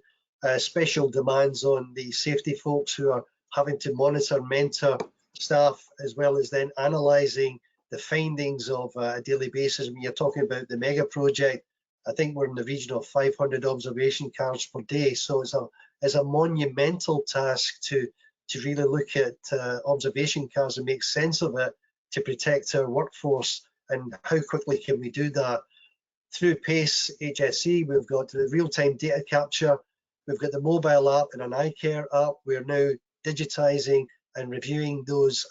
special demands on the safety folks who are having to monitor, mentor staff, as well as then analysing the findings of a daily basis. When you're talking about the mega project, I think we're in the region of 500 observation cards per day. So it's a monumental task to really look at observation cards and make sense of it to protect our workforce. And how quickly can we do that? Through PACE HSE, we've got the real-time data capture, we've got the mobile app and an iCare app. We're now digitizing and reviewing those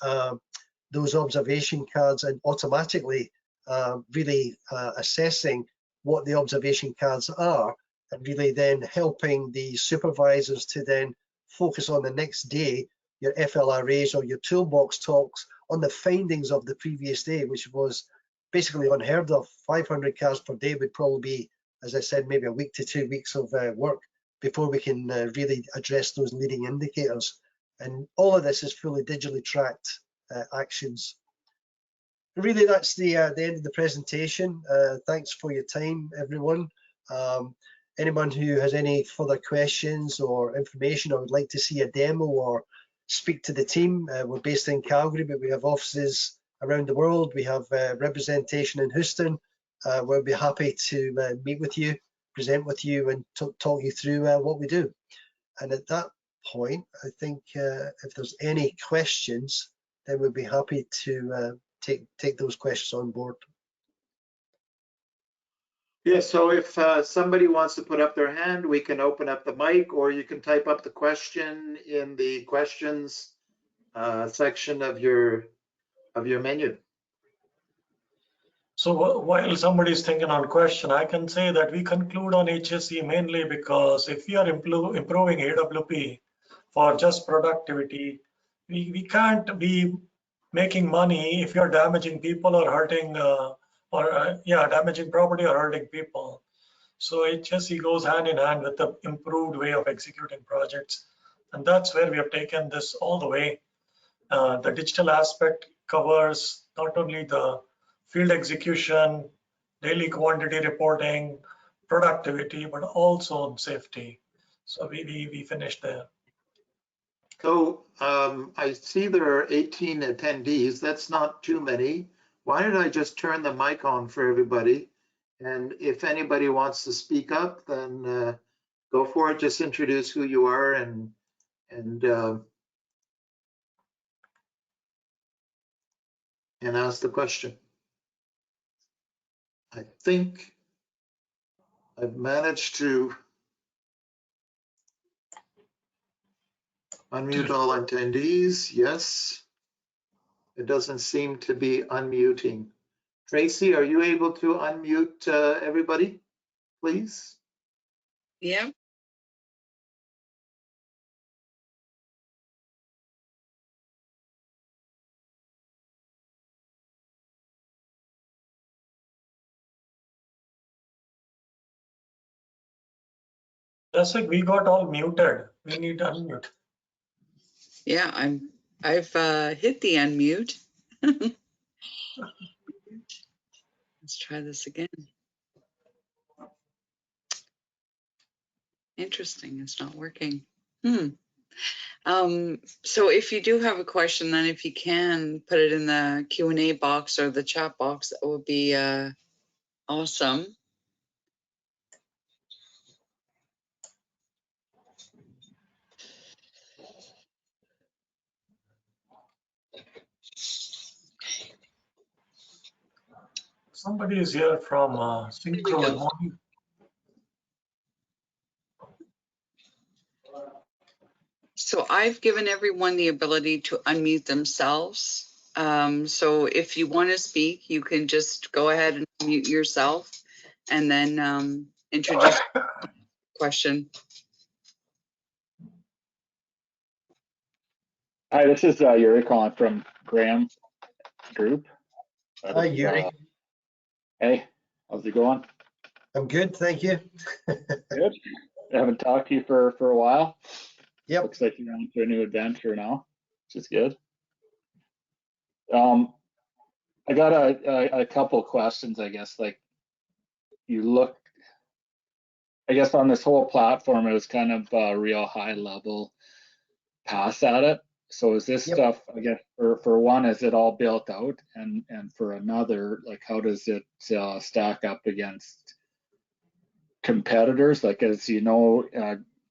observation cards and automatically really assessing what the observation cards are, and really then helping the supervisors to then focus on the next day, your FLRAs or your toolbox talks on the findings of the previous day, which was basically unheard of. 500 cards per day would probably be, as I said, maybe a week to 2 weeks of work before we can really address those leading indicators. And all of this is fully digitally tracked actions. Really, that's the end of the presentation. Thanks for your time, everyone. Anyone who has any further questions or information or would like to see a demo or speak to the team, we're based in Calgary, but we have offices around the world. We have representation in Houston. We'll be happy to meet with you, present with you, and talk you through what we do. And at that point, I think if there's any questions, then we'd be happy to take those questions on board. Yeah, so if somebody wants to put up their hand, we can open up the mic, or you can type up the question in the questions section of your menu. So while somebody's thinking on question, I can say that we conclude on HSE mainly because if we are improving AWP for just productivity, we can't be making money if you're damaging people or hurting damaging property or hurting people. So HSE goes hand in hand with the improved way of executing projects, and that's where we have taken this all the way. The digital aspect covers not only the field execution, daily quantity reporting, productivity, but also safety. So we finished there. So I see there are 18 attendees. That's not too many. Why don't I just turn the mic on for everybody? And if anybody wants to speak up, then go for it. Just introduce who you are and ask the question. I think I've managed to unmute all attendees. Yes. It doesn't seem to be unmuting. Tracy, are you able to unmute everybody, please? Yeah. That's like we got all muted. We need to unmute. Yeah, I've hit the unmute. Let's try this again. Interesting, it's not working. So if you do have a question, then if you can put it in the Q&A box or the chat box, that would be awesome. Somebody is here from Synchro. So I've given everyone the ability to unmute themselves. So if you want to speak, you can just go ahead and mute yourself and then introduce the question. Hi, this is Yuri calling from Graham Group. Hi, Yuri. Hey, how's it going? I'm good, thank you. Good. I haven't talked to you for a while. Yep. Looks like you're on to a new adventure now, which is good. I got a couple questions, I guess. Like, you look, I guess on this whole platform, it was kind of a real high level pass at it. So is this stuff, I guess, for one, is it all built out? And for another, like, how does it stack up against competitors? Like, as you know,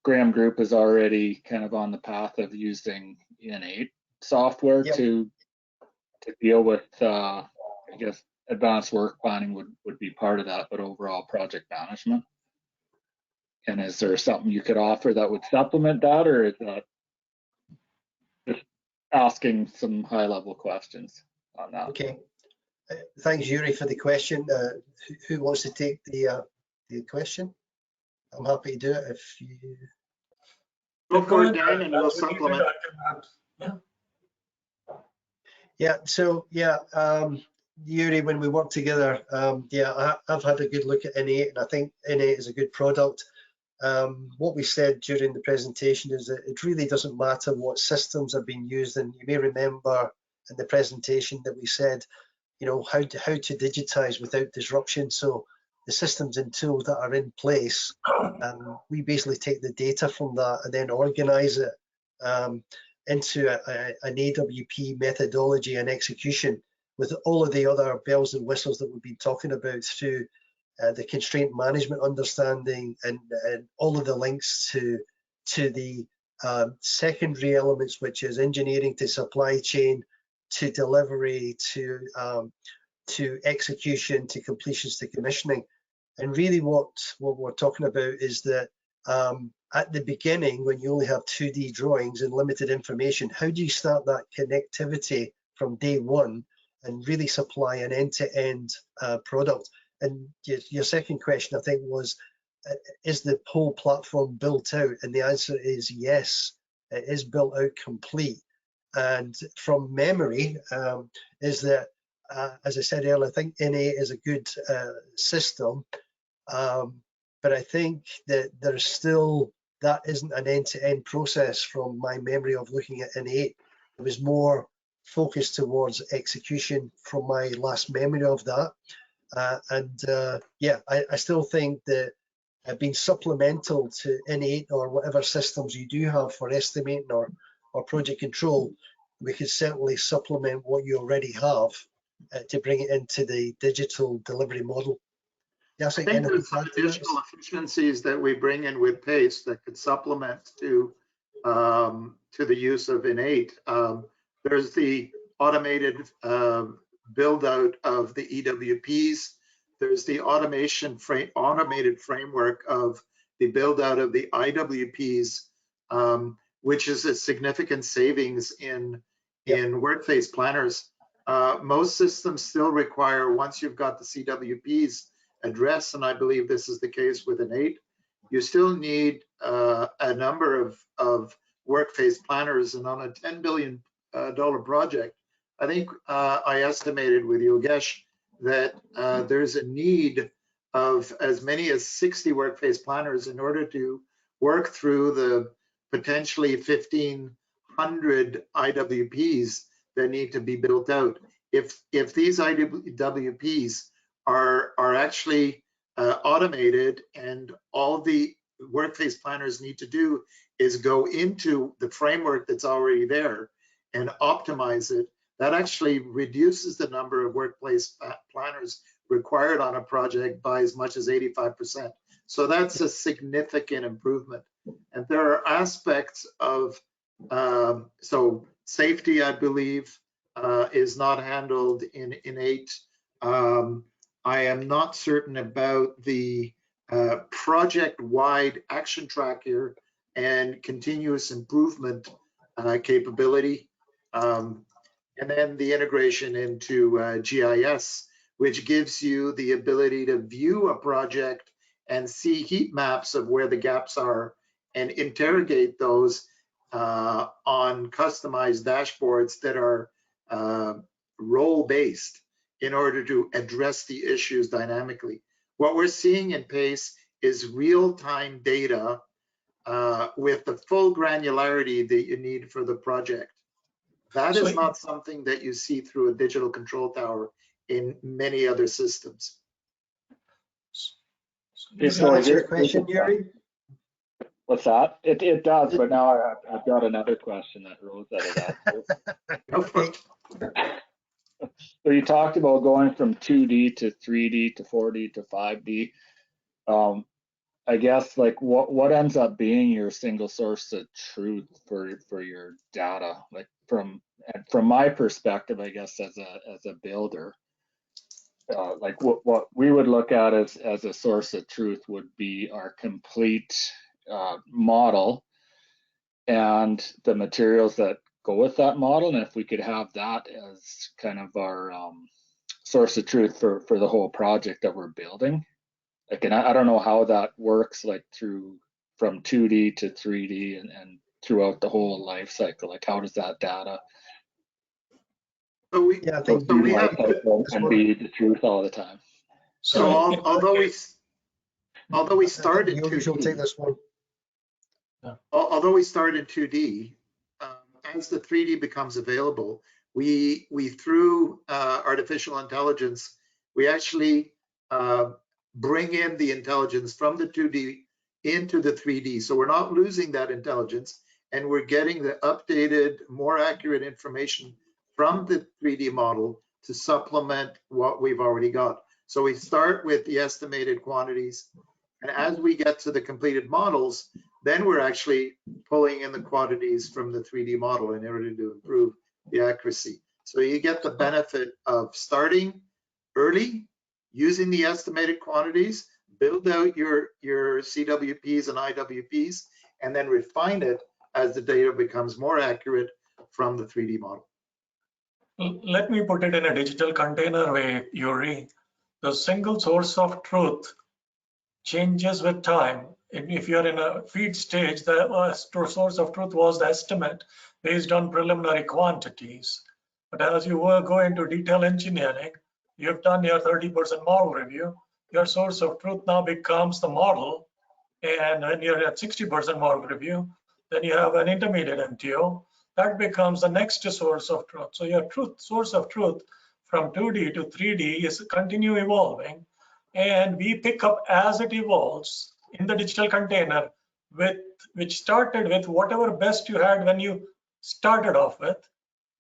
Graham Group is already kind of on the path of using N8 software to deal with, I guess, advanced work planning would be part of that, but overall project management. And is there something you could offer that would supplement that, or is that just asking some high level questions on that? Okay. Thanks, Yuri, for the question. Who wants to take the question? I'm happy to do it if you... Go for it, Dan, and we'll supplement. Yeah, so Yuri, when we work together, I've had a good look at N8, and I think N8 is a good product. What we said during the presentation is that it really doesn't matter what systems are being used, and you may remember in the presentation that we said, you know, how to digitize without disruption. So the systems and tools that are in place, we basically take the data from that and then organize it into an AWP methodology and execution with all of the other bells and whistles that we've been talking about through the constraint management understanding and all of the links to the secondary elements, which is engineering to supply chain to delivery to execution to completions to commissioning. And really what we're talking about is that at the beginning, when you only have 2D drawings and limited information, how do you start that connectivity from day one and really supply an end-to-end product? And your second question, I think, was, is the whole platform built out? And the answer is yes, it is built out complete. And from memory, is that, as I said earlier, I think N8 is a good system, but I think that there's still, that isn't an end-to-end process from my memory of looking at N8. It was more focused towards execution from my last memory of that. I still think that being supplemental to N8 or whatever systems you do have for estimating or project control, we could certainly supplement what you already have to bring it into the digital delivery model. Yes, I think there's some additional efficiencies that we bring in with PACE that could supplement to the use of N8. There's the automated build out of the EWPs. There's the automated framework of the build out of the IWPs, which is a significant savings in workplace planners. Most systems still require, once you've got the CWPs addressed, and I believe this is the case with N8, you still need a number of workplace planners, and on a $10 billion project, I think I estimated with Yogesh that there's a need of as many as 60 workplace planners in order to work through the potentially 1,500 IWPs that need to be built out. If these IWPs are actually automated, and all the workplace planners need to do is go into the framework that's already there and optimize it. That actually reduces the number of workplace planners required on a project by as much as 85%. So that's a significant improvement. And there are aspects of, so safety, I believe, is not handled in 8. I am not certain about the project-wide action tracker and continuous improvement capability. And then the integration into GIS, which gives you the ability to view a project and see heat maps of where the gaps are and interrogate those on customized dashboards that are role-based in order to address the issues dynamically. What we're seeing in PACE is real-time data with the full granularity that you need for the project. That is not something that you see through a digital control tower in many other systems. Does that answer your question, Yuri? What's that? It does, but now I've got another question that rose out of that. So you talked about going from 2D to 3D to 4D to 5D. I guess, like, what ends up being your single source of truth for your data? Like, from my perspective, I guess, as a builder, like what we would look at as a source of truth would be our complete model and the materials that go with that model, and if we could have that as kind of our source of truth for the whole project that we're building. Like, and I don't know how that works, like from 2D to 3D and throughout the whole life cycle. Like, how does that data I think we have and be the truth all the time? So although we started 2D, take this one. Although we started 2D, as the 3D becomes available, we through artificial intelligence, we actually bring in the intelligence from the 2D into the 3D. So we're not losing that intelligence, and we're getting the updated, more accurate information from the 3D model to supplement what we've already got. So we start with the estimated quantities, and as we get to the completed models, then we're actually pulling in the quantities from the 3D model in order to improve the accuracy. So you get the benefit of starting early, using the estimated quantities, build out your CWPs and IWPs, and then refine it as the data becomes more accurate from the 3D model. Let me put it in a digital container way, Yuri. The single source of truth changes with time. If you're in a feed stage, the source of truth was the estimate based on preliminary quantities. But as you go into detail engineering, you've done your 30% model review, your source of truth now becomes the model. And when you're at 60% model review, then you have an intermediate MTO. That becomes the next source of truth. So your source of truth from 2D to 3D is continue evolving. And we pick up as it evolves in the digital container, which started with whatever best you had when you started off with.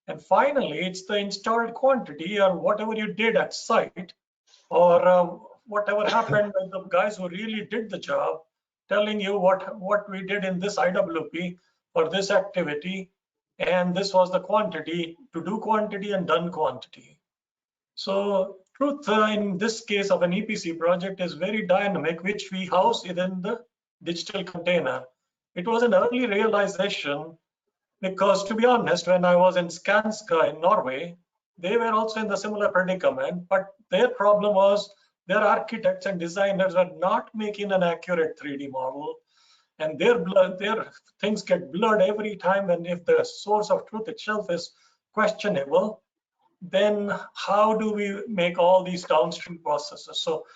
And finally, it's the installed quantity or whatever you did at site, or whatever happened with the guys who really did the job, telling you what we did in this IWP for this activity, and this was the quantity, to do quantity and done quantity. So truth in this case of an EPC project is very dynamic, which we house within the digital container. It was an early realization because, to be honest, when I was in Skanska in Norway, they were also in the similar predicament, but their problem was their architects and designers were not making an accurate 3D model, and their things get blurred every time. And if the source of truth itself is questionable, then how do we make all these downstream processes? So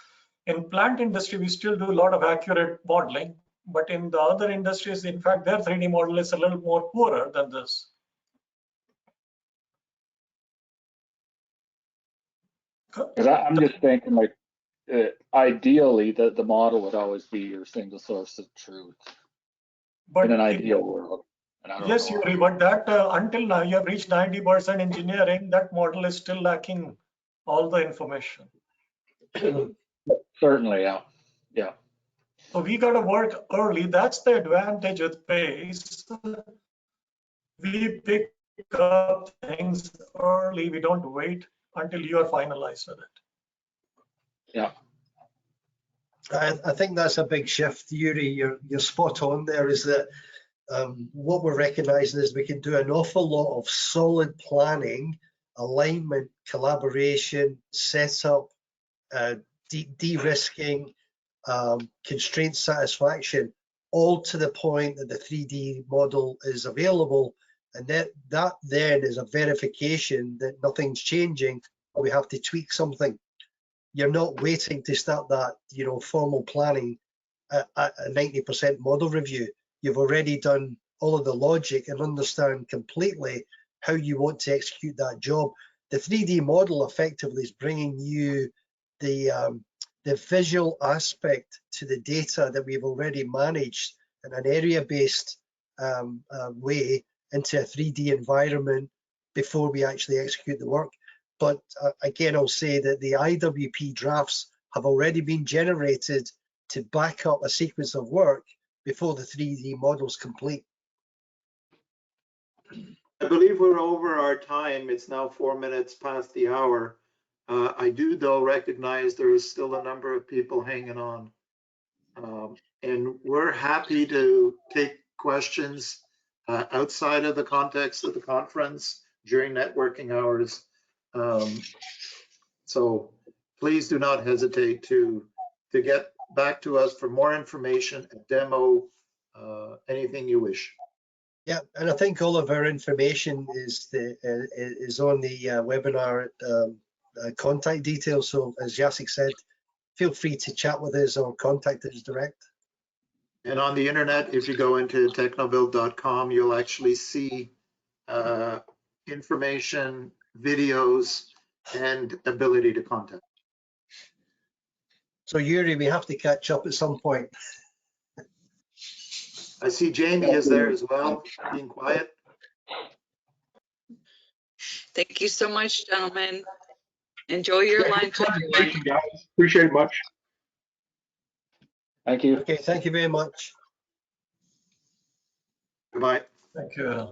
in plant industry, we still do a lot of accurate modeling, but in the other industries, in fact, their 3D model is a little more poorer than this. I'm just thinking, like, ideally, the model would always be your single source of truth. But in an ideal world. And I don't yes, know. Yuri, but that until now you have reached 90% engineering. That model is still lacking all the information. Certainly, yeah. Yeah. So we got to work early. That's the advantage with PACE. We pick up things early. We don't wait until you are finalized with it. Yeah. I think that's a big shift, Yuri. You're spot on there. Is that what we're recognizing is we can do an awful lot of solid planning, alignment, collaboration, setup, de-risking, constraint satisfaction, all to the point that the 3D model is available. And that then is a verification that nothing's changing, or we have to tweak something. You're not waiting to start that, formal planning at a 90% model review. You've already done all of the logic and understand completely how you want to execute that job. The 3D model effectively is bringing you the visual aspect to the data that we've already managed in an area-based way into a 3D environment before we actually execute the work. But again, I'll say that the IWP drafts have already been generated to back up a sequence of work before the 3D model's complete. I believe we're over our time. It's now 4 minutes past the hour. I do, though, recognize there is still a number of people hanging on. And we're happy to take questions outside of the context of the conference during networking hours. So please do not hesitate to get back to us for more information, a demo, anything you wish. Yeah, and I think all of our information is on the webinar contact details. So as Jacek said, feel free to chat with us or contact us direct. And on the internet, if you go into technobuild.com, you'll actually see information, videos, and ability to contact. So Yuri, we have to catch up at some point. I see Jamie is there as well, being quiet. Thank you so much, gentlemen. Enjoy your lunch, everyone. Guys, appreciate it much. Thank you. Okay, thank you very much. Goodbye. Thank you.